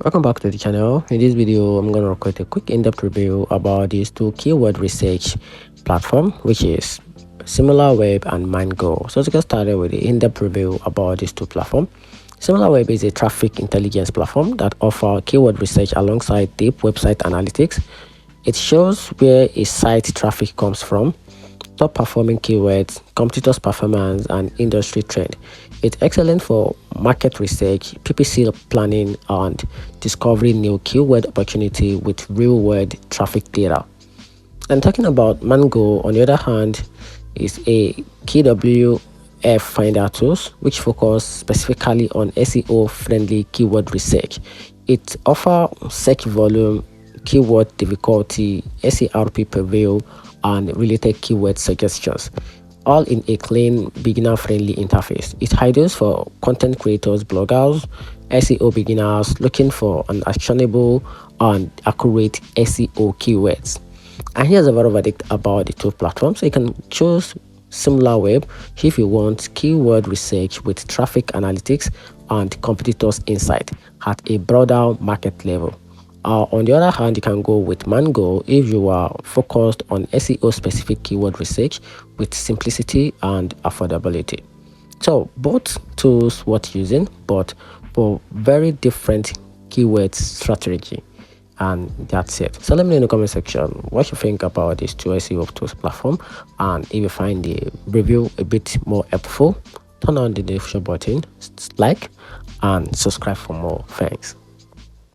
Welcome back to the channel. In this video, I'm going to record a quick in-depth review about these two keyword research platform, which is Similarweb and Mangools. So to get started with the in-depth review about these two platforms, Similarweb is a traffic intelligence platform that offers keyword research alongside deep website analytics. It shows where a site traffic comes from, top performing keywords, competitors' performance, and industry trend. It's excellent for market research, PPC planning, and discovering new keyword opportunity with real-world traffic data. And talking about Mango, on the other hand, is a KWF finder tools which focus specifically on SEO-friendly keyword research. It offers search volume, keyword difficulty, SERP preview, and related keyword suggestions, all in a clean, beginner-friendly interface. It ideal for content creators, bloggers, SEO beginners looking for an actionable and accurate SEO keywords. And here's a very verdict about the two platforms. So you can choose Similarweb if you want keyword research with traffic analytics and competitors insight at a broader market level. On the other hand, you can go with Mango if you are focused on SEO specific keyword research with simplicity and affordability. So both tools worth using, but for very different keyword strategy. And that's it. So let me know in the comment section what you think about these two SEO tools platform, and if you find the review a bit more helpful, turn on the notification button, like, and subscribe for more. Thanks.